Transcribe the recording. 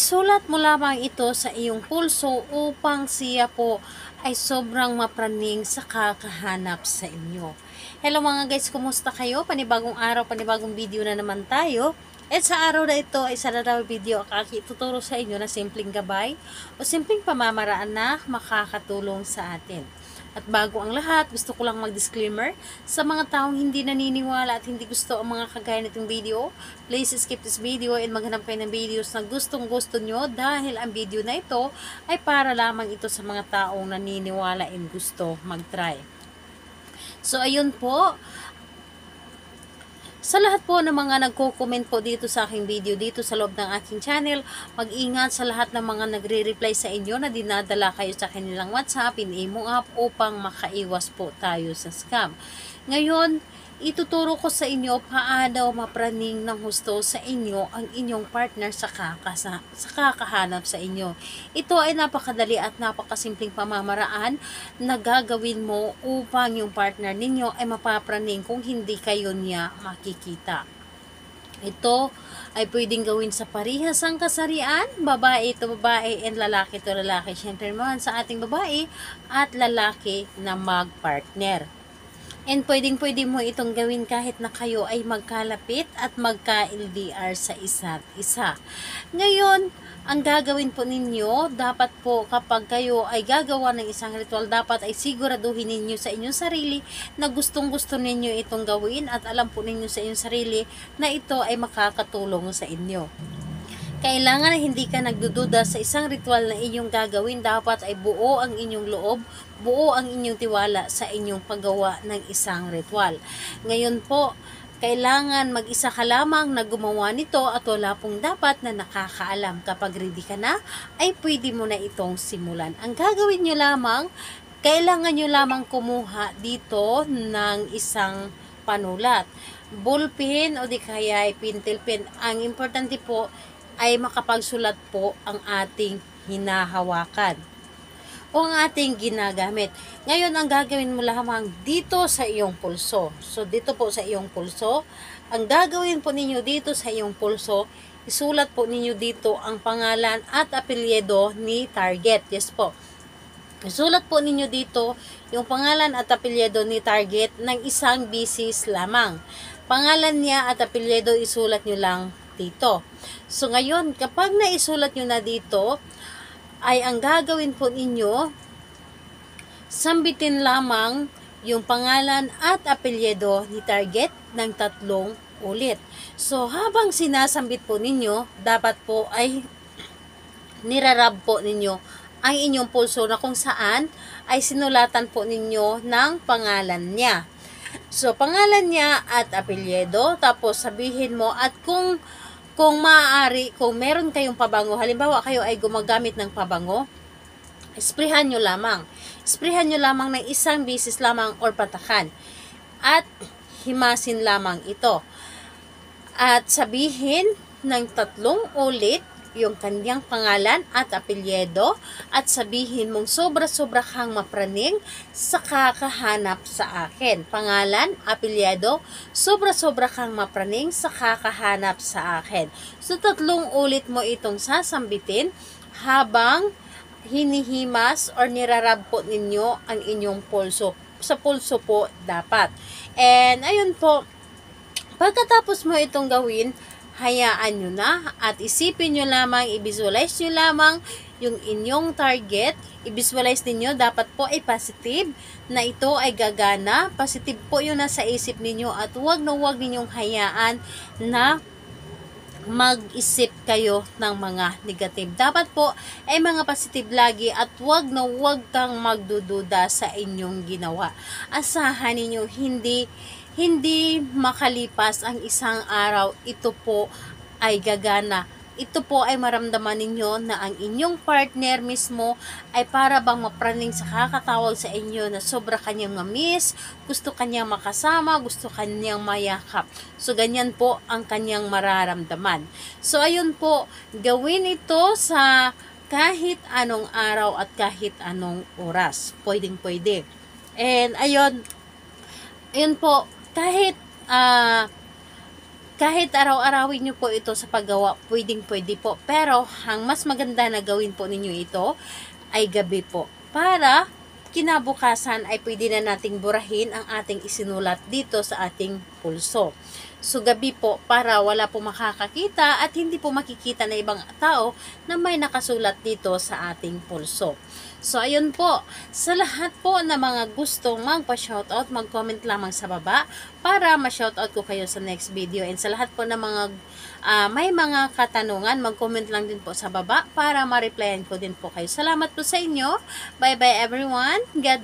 isulat mo lamang ito sa iyong pulso upang siya po ay sobrang mapraning sa kakahanap sa inyo. Hello mga guys, kumusta kayo? Panibagong araw, panibagong video na naman tayo. At sa araw na ito ay isa na daw video ang ituturo sa inyo na simpleng gabay o simpleng pamamaraan na makakatulong sa atin. At bago ang lahat, gusto ko lang mag-disclaimer sa mga taong hindi naniniwala at hindi gusto ang mga kagaya nitong video. Please skip this video and maghanap kayo ng videos na gustong-gusto nyo dahil ang video na ito ay para lamang ito sa mga taong naniniwala and gusto mag-try. So, ayun po. Sa lahat po ng mga nagko-comment po dito sa aking video, dito sa loob ng aking channel, mag-ingat sa lahat ng mga nagre-reply sa inyo na dinadala kayo sa kanilang WhatsApp, in-imo app upang makaiwas po tayo sa scam. Ngayon, ituturo ko sa inyo paano mapraning ng husto sa inyo ang inyong partner sa kakahanap sa inyo. Ito ay napakadali at napakasimpleng pamamaraan na gagawin mo upang yung partner ninyo ay mapapraning kung hindi kayo niya makikita. Ito ay pwedeng gawin sa parihas ang kasarian, babae ito babae and lalaki ito lalaki. Siyempre naman sa ating babae at lalaki na mag-partner. And pwedeng-pwede mo itong gawin kahit na kayo ay magkalapit at magka-LDR sa isa't isa. Ngayon, ang gagawin po ninyo, dapat po kapag kayo ay gagawa ng isang ritual, dapat ay siguraduhin ninyo sa inyong sarili na gustong-gusto ninyo itong gawin at alam po ninyo sa inyong sarili na ito ay makakatulong sa inyo. Kailangan na hindi ka nagdududa sa isang ritual na inyong gagawin. Dapat ay buo ang inyong loob, buo ang inyong tiwala sa inyong paggawa ng isang ritual. Ngayon po, kailangan mag-isa ka lamang na gumawa nito at wala pong dapat na nakakaalam. Kapag ready ka na, ay pwede mo na itong simulan. Ang gagawin nyo lamang, kailangan nyo lamang kumuha dito ng isang panulat. Ballpen o di kaya ay pentel pen. Ang importante po ay makapagsulat po ang ating hinahawakan o ang ating ginagamit. Ngayon, ang gagawin mo lamang dito sa iyong pulso. So, dito po sa iyong pulso, ang gagawin po ninyo dito sa iyong pulso, isulat po ninyo dito ang pangalan at apelyido ni target. Yes po. Isulat po ninyo dito yung pangalan at apelyido ni target ng isang bisis lamang. Pangalan niya at apelyido isulat nyo lang dito. So, ngayon, kapag naisulat nyo na dito, ay ang gagawin po ninyo, sambitin lamang yung pangalan at apelyido ni target ng 3 ulit. So, habang sinasambit po ninyo, dapat po ay nirarab po ninyo ang inyong pulso na kung saan ay sinulatan po ninyo ng pangalan niya. So, pangalan niya at apelyido, tapos sabihin mo at kung maaari, kung meron kayong pabango, halimbawa kayo ay gumagamit ng pabango, sprayhan nyo lamang. Sprayhan nyo lamang ng isang bisis lamang or patakan. At himasin lamang ito. At sabihin ng 3 ulit yung kanyang pangalan at apelyido at sabihin mong sobra-sobra kang mapraning sa kakahanap sa akin. Pangalan, apelyido, sobra-sobra kang mapraning sa kakahanap sa akin. So, 3 ulit mo itong sasambitin habang hinihimas or nirarab po ninyo ang inyong pulso. Sa pulso po dapat. And ayun po, pagkatapos mo itong gawin, hayaan nyo na at isipin nyo lamang, i-visualize nyo lamang yung inyong target. I-visualize ninyo, dapat po ay positive na ito ay gagana. Positive po yun nasa isip ninyo at huwag na huwag ninyong hayaan na mag-isip kayo ng mga negative. Dapat po ay mga positive lagi at huwag na huwag kang magdududa sa inyong ginawa. Asahan ninyo, hindi makalipas ang isang araw, ito po ay gagana. Ito po ay maramdaman ninyo na ang inyong partner mismo ay para bang mapraning sa kakatawag sa inyo na sobra kanyang mamiss, gusto kanyang makasama, gusto kanyang mayakap. So, ganyan po ang kanyang mararamdaman. So, ayun po, gawin ito sa kahit anong araw at kahit anong oras. Pwedeng-pwede. And ayun po, kahit Kahit araw-arawin nyo po ito sa paggawa, pwede po. Pero, ang mas maganda na gawin po ninyo ito ay gabi po. Para kinabukasan ay pwede na nating burahin ang ating isinulat dito sa ating pulso. So, gabi po para wala po makakakita at hindi po makikita na ibang tao na may nakasulat dito sa ating pulso. So, ayun po. Sa lahat po na mga gustong magpa-shoutout, mag-comment lamang sa baba para ma-shoutout ko kayo sa next video. And sa lahat po na mga may mga katanungan, mag-comment lang din po sa baba para ma-replyan ko din po kayo. Salamat po sa inyo. Bye-bye everyone. God